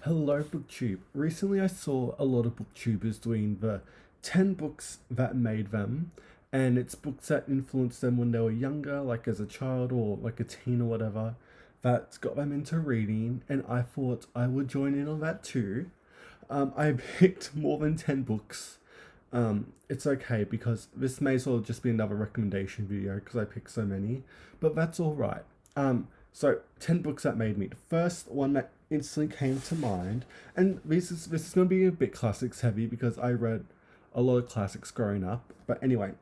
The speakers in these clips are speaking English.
Hello, BookTube. Recently, I saw a lot of BookTubers doing the 10 books that made them, and it's books that influenced them when they were younger, like as a child or like a teen or whatever, that got them into reading, and I thought I would join in on that too. I picked more than 10 books. It's okay because this may as well just be another recommendation video because I picked so many, but that's all right. So 10 books that made me. The first one that instantly came to mind, and this is going to be a bit classics heavy because I read a lot of classics growing up. But anyway,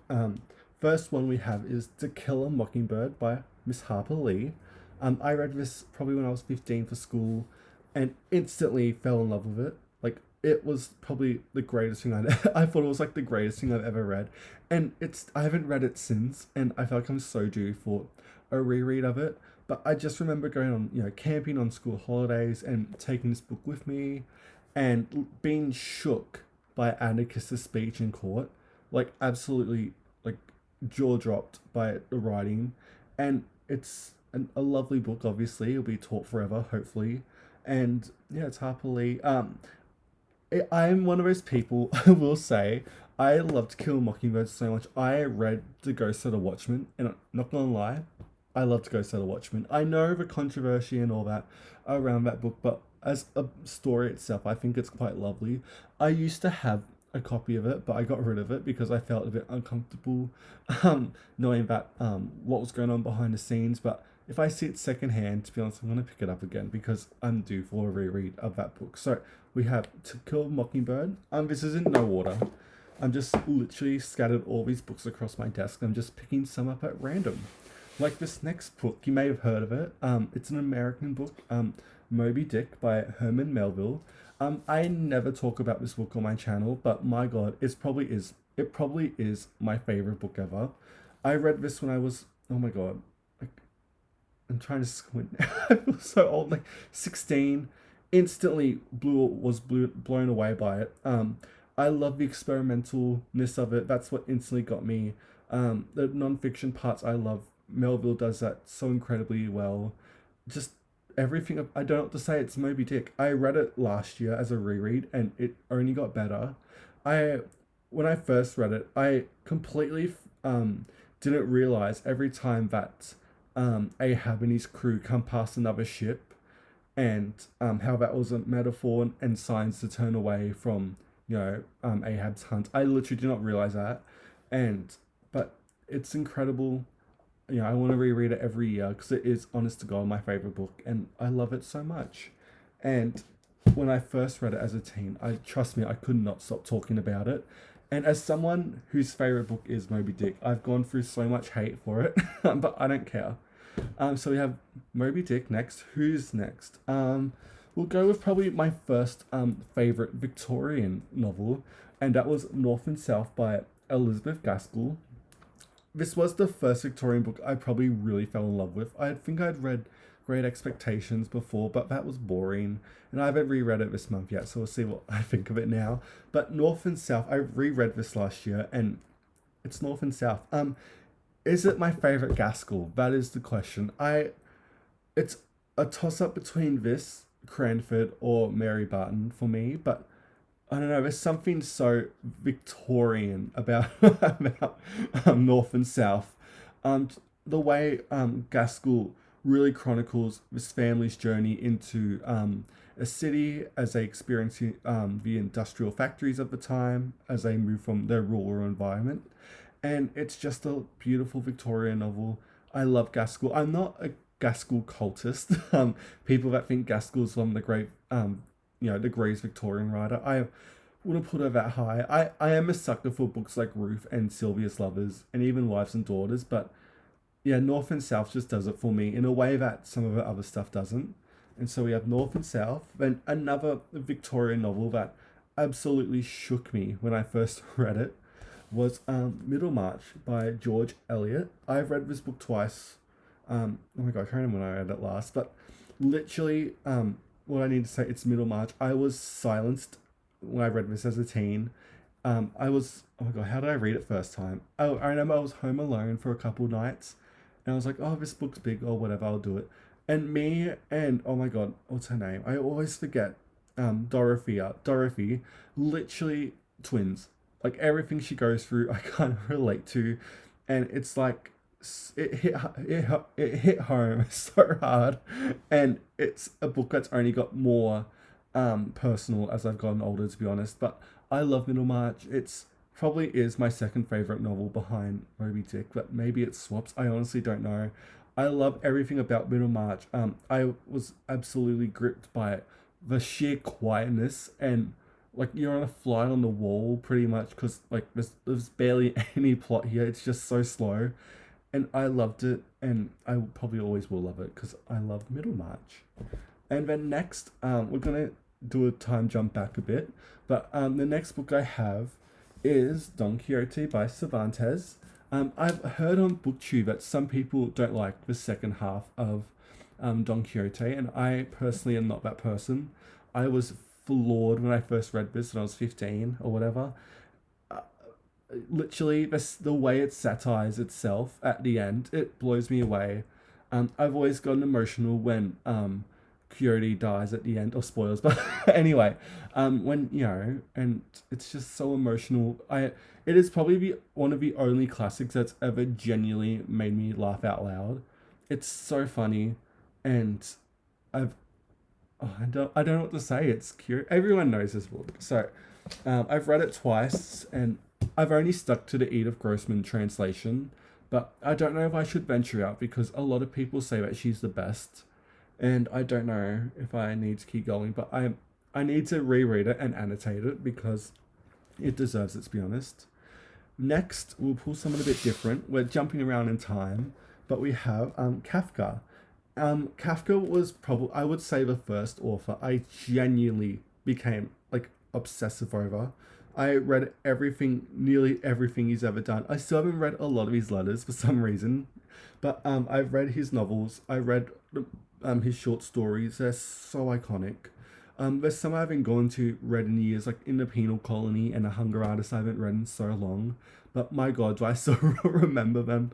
first one we have is To Kill a Mockingbird by Miss Harper Lee. I read this probably when I was 15 for school, and instantly fell in love with it. Like it was probably the greatest thing I thought it was like the greatest thing I've ever read, and I haven't read it since, and I feel like I'm so due for a reread of it. But I just remember going on, camping on school holidays and taking this book with me and being shook by Atticus's speech in court. Like, absolutely, like, jaw dropped by the writing. And it's a lovely book, obviously. It'll be taught forever, hopefully. And yeah, it's Harper Lee. I'm one of those people, I will say, I love To Kill a Mockingbird so much. I read The Ghost of the Watchman, and I'm not gonna lie, I love To Ghost of the Watchman. I know the controversy and all that around that book, but as a story itself, I think it's quite lovely. I used to have a copy of it, but I got rid of it because I felt a bit uncomfortable knowing that what was going on behind the scenes. But if I see it secondhand, to be honest, I'm going to pick it up again because I'm due for a reread of that book. So we have To Kill a Mockingbird. This is in no order. I'm just literally scattered all these books across my desk. I'm just picking some up at random. Like this next book, you may have heard of it. It's an American book, Moby Dick by Herman Melville. I never talk about this book on my channel, but my god, it probably is my favorite book ever. I read this when I was, oh my god, like I'm trying to squint. I feel so old, like 16. Instantly blown away by it. I love the experimentalness of it. That's what instantly got me. The non-fiction parts I love. Melville does that so incredibly well. Just everything. I don't know what to say. It's Moby Dick. I read it last year as a reread, and it only got better. I When I first read it, I completely didn't realize every time that Ahab and his crew come past another ship, and how that was a metaphor and signs to turn away from Ahab's hunt. I literally did not realize that, and but it's incredible. I want to reread it every year because it is, honest to God, my favorite book, and I love it so much. And when I first read it as a teen, I trust me, I could not stop talking about it. And as someone whose favorite book is Moby Dick, I've gone through so much hate for it, but I don't care. So we have Moby Dick next. Who's next? We'll go with probably my first favorite Victorian novel, and that was North and South by Elizabeth Gaskell. This was the first Victorian book I probably really fell in love with. I think I'd read Great Expectations before, but that was boring, and I haven't reread it this month yet, so we'll see what I think of it now. But North and South, I reread this last year, and it's North and South. Is it my favorite Gaskell? That is the question. It's a toss up between this, Cranford, or Mary Barton for me, but I don't know. There's something so Victorian about about North and South. Um, the way Gaskell really chronicles this family's journey into a city as they experience the industrial factories of the time as they move from their rural environment, and it's just a beautiful Victorian novel. I love Gaskell. I'm not a Gaskell cultist. People that think Gaskell's one of the great the greatest Victorian writer. I wouldn't put her that high. I am a sucker for books like Ruth and Sylvia's Lovers and even Wives and Daughters, but yeah, North and South just does it for me in a way that some of her other stuff doesn't. And so we have North and South, then another Victorian novel that absolutely shook me when I first read it was Middlemarch by George Eliot. I've read this book twice. Oh my god, I can't remember when I read it last, but literally, what I need to say, it's Middlemarch. I was silenced when I read this as a teen. Oh my god, how did I read it first time? Oh, I remember I was home alone for a couple nights, and I was like, oh, this book's big or whatever, I'll do it. And me and, oh my god, what's her name? I always forget. Dorothy, literally twins. Like everything she goes through, I can't relate to, and it's like it hit home so hard, and it's a book that's only got more personal as I've gotten older, to be honest. But I love Middlemarch. It's probably is my second favorite novel behind Moby Dick, but maybe it swaps. I honestly don't know. I love everything about Middlemarch. I was absolutely gripped by it. The sheer quietness and like you're on a fly on the wall pretty much because like there's barely any plot here. It's just so slow, and I loved it, and I probably always will love it because I love Middlemarch. And then next, we're gonna do a time jump back a bit, but the next book I have is Don Quixote by Cervantes. I've heard on BookTube that some people don't like the second half of Don Quixote, and I personally am not that person. I was floored when I first read this when I was 15 or whatever. Uh, Literally, the way it satires itself at the end, it blows me away. I've always gotten emotional when Quixote dies at the end, or spoilers, but anyway, when and it's just so emotional. It is probably one of the only classics that's ever genuinely made me laugh out loud. It's so funny, and I've I don't know what to say. It's cute. Everyone knows this book, so I've read it twice, and I've only stuck to the Edith Grossman translation, but I don't know if I should venture out because a lot of people say that she's the best, and I don't know if I need to keep going. But I need to reread it and annotate it because it deserves it. To be honest. Next, we'll pull something a bit different. We're jumping around in time, but we have Kafka. Kafka was probably, I would say, the first author I genuinely became like obsessive over. I read everything, nearly everything he's ever done. I still haven't read a lot of his letters for some reason, but I've read his novels. I read his short stories. They're so iconic. There's some I haven't gone to read in years, like In the Penal Colony and A Hunger Artist. I haven't read in so long, but my God, do I still remember them?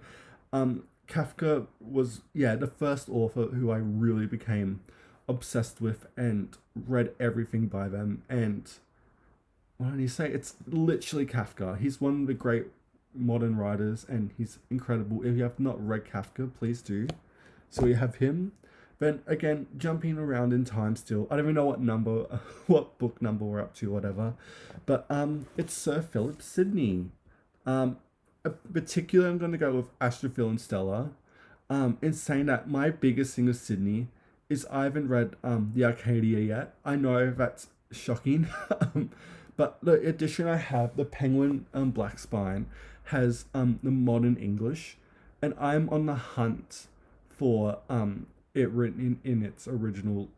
Kafka was, yeah, the first author who I really became obsessed with and read everything by them. And what did he say? It's literally Kafka. He's one of the great modern writers, and he's incredible. If you have not read Kafka, please do. So we have him. Then again, jumping around in time still. I don't even know what number, what book number we're up to, whatever. But it's Sir Philip Sidney. Particular, I'm going to go with Astrophil and Stella. In saying that, my biggest thing with Sydney is I haven't read the Arcadia yet. I know that's shocking, but the edition I have, the Penguin Black Spine, has the modern English, and I'm on the hunt for it written in its original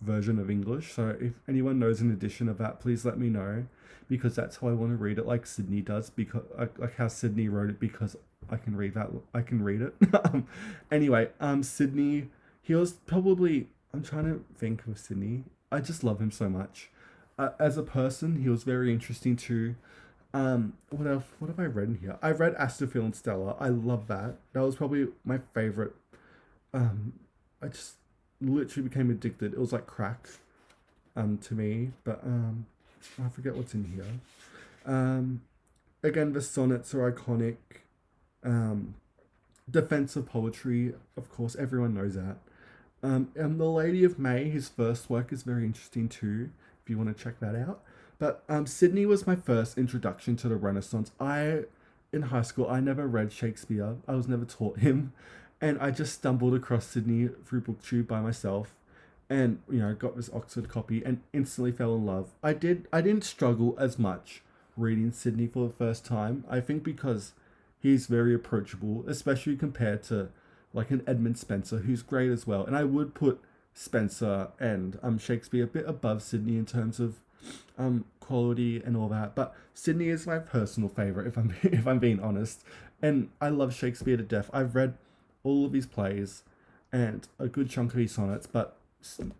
version of English. So if anyone knows an edition of that, please let me know, because that's how I want to read it, like Sydney does, because like how Sydney wrote it, because I can read that. I can read it. Anyway, Sydney. He was probably. I'm trying to think of Sydney. I just love him so much. As a person, he was very interesting too. What else? What have I read in here? I've read Astrophil and Stella. I love that. That was probably my favorite. I just literally became addicted. It was like crack, to me. But I forget what's in here. Again, the sonnets are iconic. Defensive poetry, of course, everyone knows that. And The Lady of May, his first work, is very interesting too, if you want to check that out. But Sydney was my first introduction to the Renaissance. In high school, I never read Shakespeare. I was never taught him. And I just stumbled across Sydney through BookTube by myself, and got this Oxford copy and instantly fell in love. I didn't struggle as much reading Sydney for the first time. I think because he's very approachable, especially compared to like an Edmund Spenser, who's great as well. And I would put Spenser and Shakespeare a bit above Sydney in terms of quality and all that. But Sydney is my personal favorite, if I'm if I'm being honest. And I love Shakespeare to death. I've read all of his plays and a good chunk of his sonnets, but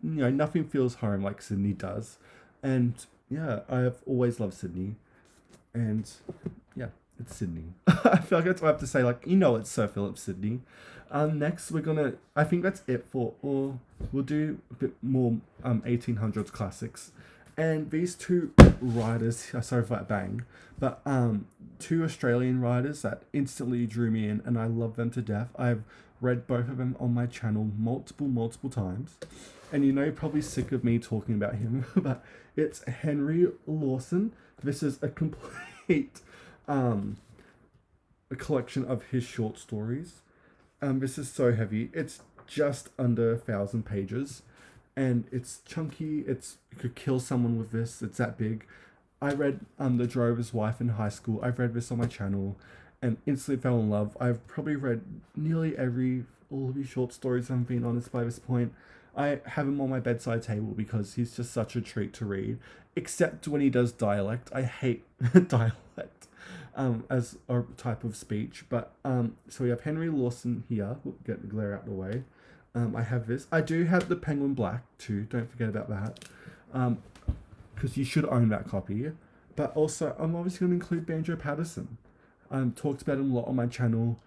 nothing feels home like Sydney does. And yeah, I have always loved Sydney, and yeah, it's Sydney. I feel like that's what I have to say. Like, it's Sir Philip Sidney. Next, I think that's it for, or we'll do a bit more 1800s classics. And these two writers, sorry for that bang, but two Australian writers that instantly drew me in, and I love them to death. I've read both of them on my channel multiple times, and you're probably sick of me talking about him, but it's Henry Lawson. This is a complete a collection of his short stories. This is so heavy. It's just under 1,000 pages, and it's chunky. You could kill someone with this. It's that big. I read The Drover's Wife in high school. I've read this on my channel, and instantly fell in love. I've probably read nearly all of his short stories. I'm being honest by this point. I have him on my bedside table because he's just such a treat to read. Except when he does dialect. I hate dialect as a type of speech. But so we have Henry Lawson here. We'll get the glare out of the way. I have this. I do have the Penguin Black too. Don't forget about that. Because you should own that copy. But also, I'm obviously going to include Banjo Patterson. Talked about him a lot on my channel.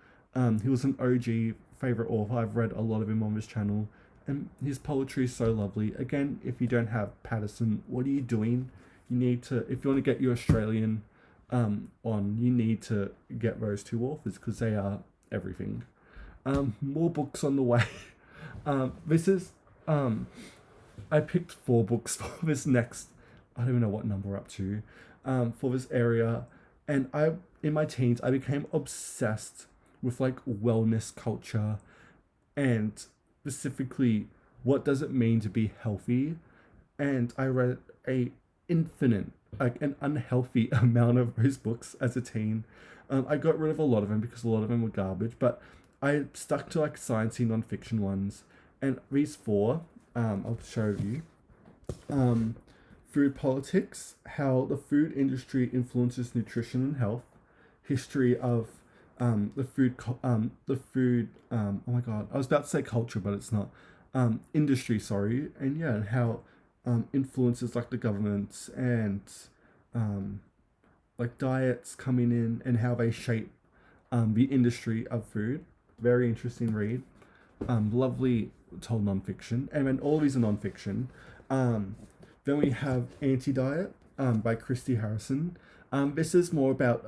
He was an OG favorite author. I've read a lot of him on this channel. And his poetry is so lovely. Again, if you don't have Patterson, what are you doing? You need to, if you want to get your Australian on, you need to get those two authors because they are everything. More books on the way. This is, I picked 4 books for this next, I don't even know what number we're up to, for this area. And in my teens, I became obsessed with like wellness culture and specifically what does it mean to be healthy. And I read an unhealthy amount of those books as a teen. I got rid of a lot of them because a lot of them were garbage, but I stuck to like sciencey non-fiction ones. And these 4, I'll show you. Food politics, how the food industry influences nutrition and health, history of the food, oh my god, I was about to say culture, but it's not, industry, sorry, and yeah, and how influences like the governments and like diets coming in and how they shape the industry of food. Very interesting read. Lovely told nonfiction, and then all of these are nonfiction. Then we have Anti-Diet by Christy Harrison. This is more about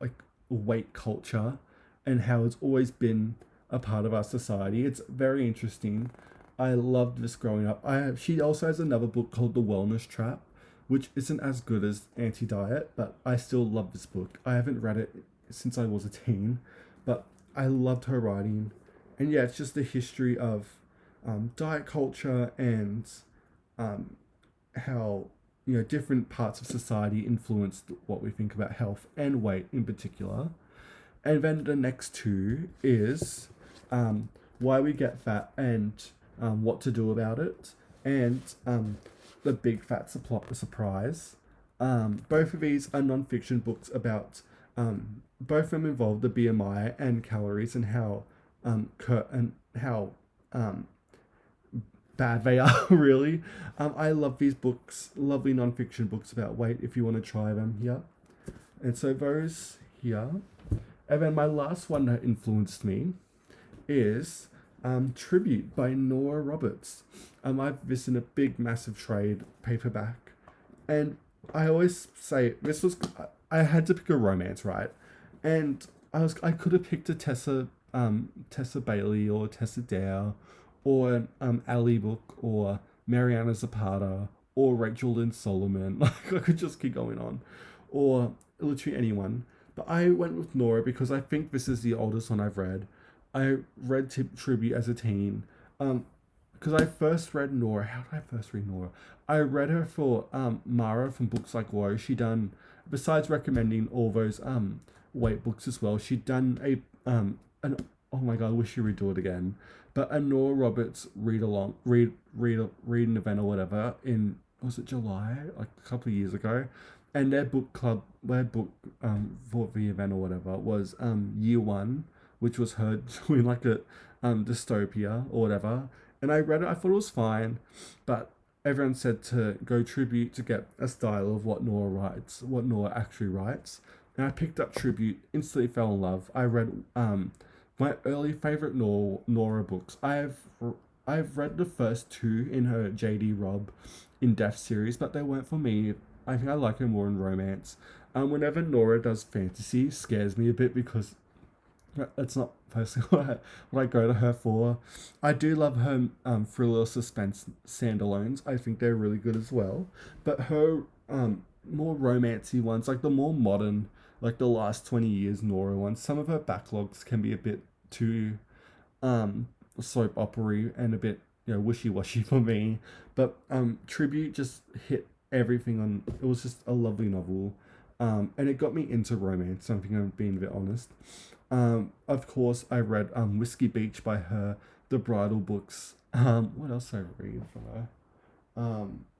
like weight culture and how it's always been a part of our society. It's very interesting. I loved this growing up. She also has another book called The Wellness Trap, which isn't as good as Anti-Diet, but I still love this book. I haven't read it since I was a teen, but I loved her writing. And yeah, it's just the history of diet culture and how different parts of society influence what we think about health and weight in particular. And then the next 2 is why we get fat and what to do about it, and the big fat surprise. Both of these are non-fiction books about both of them involve the BMI and calories and how bad they are, really. I love these books, lovely non-fiction books about weight if you want to try them here. And so those here. And then my last one that influenced me is Tribute by Nora Roberts. I've this in a big, massive trade paperback. And I always say, I had to pick a romance, right? And I could have picked a Tessa Bailey or Tessa Dare or Ali book or Mariana Zapata or Rachel Lynn Solomon. Like I could just keep going on, or literally anyone. But I went with Nora because I think this is the oldest one I've read. I read Tribute as a teen. Because I first read Nora. How did I first read Nora? I read her for Mara from Books Like Woe. She done, besides recommending all those weight books as well, she'd done an oh my god, I wish she would do it again. But a Nora Roberts read an event or whatever in, was it July, like a couple of years ago, and their book for the event or whatever was Year One, which was her doing like a dystopia or whatever. And I read it, I thought it was fine, but everyone said to go Tribute to get a style of what Nora writes, what Nora actually writes. And I picked up Tribute, instantly fell in love. I read my early favorite Nora books. I've read the first two in her JD Robb in-depth series, but they weren't for me. I think I like her more in romance. Whenever Nora does fantasy, scares me a bit because that's not personally what I go to her for. I do love her thriller suspense standalones. I think they're really good as well. But her more romancy ones, like the more modern, like the last 20 years Nora ones, some of her backlogs can be a bit too um soap opery and a bit wishy washy for me. But Tribute just hit everything on. It was just a lovely novel, and it got me into romance. Something I'm being a bit honest. Of course, I read Whiskey Beach by her, the Bridal books. What else did I read from her?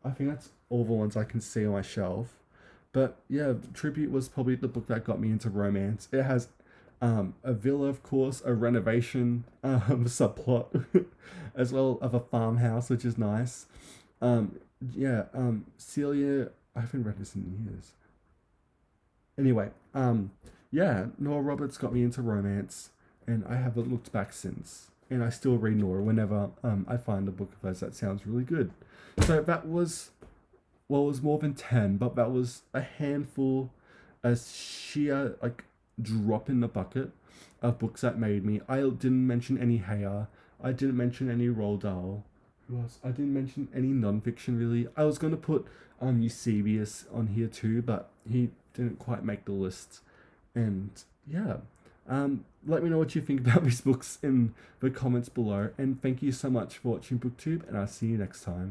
I think that's all the ones I can see on my shelf. But yeah, Tribute was probably the book that got me into romance. It has a villa, of course, a renovation subplot, as well of a farmhouse, which is nice. Um, yeah, Celia, I haven't read this in years. Anyway, yeah, Nora Roberts got me into romance, and I haven't looked back since. And I still read Nora whenever I find a book of hers that sounds really good. So that was, well, it was more than 10, but that was a handful, a sheer, like, drop in the bucket of books that made me. I didn't mention any Heya. I didn't mention any Roald Dahl. Who else? I didn't mention any nonfiction really. I was going to put Eusebius on here too, but he didn't quite make the list. And yeah, let me know what you think about these books in the comments below. And thank you so much for watching BookTube, and I'll see you next time.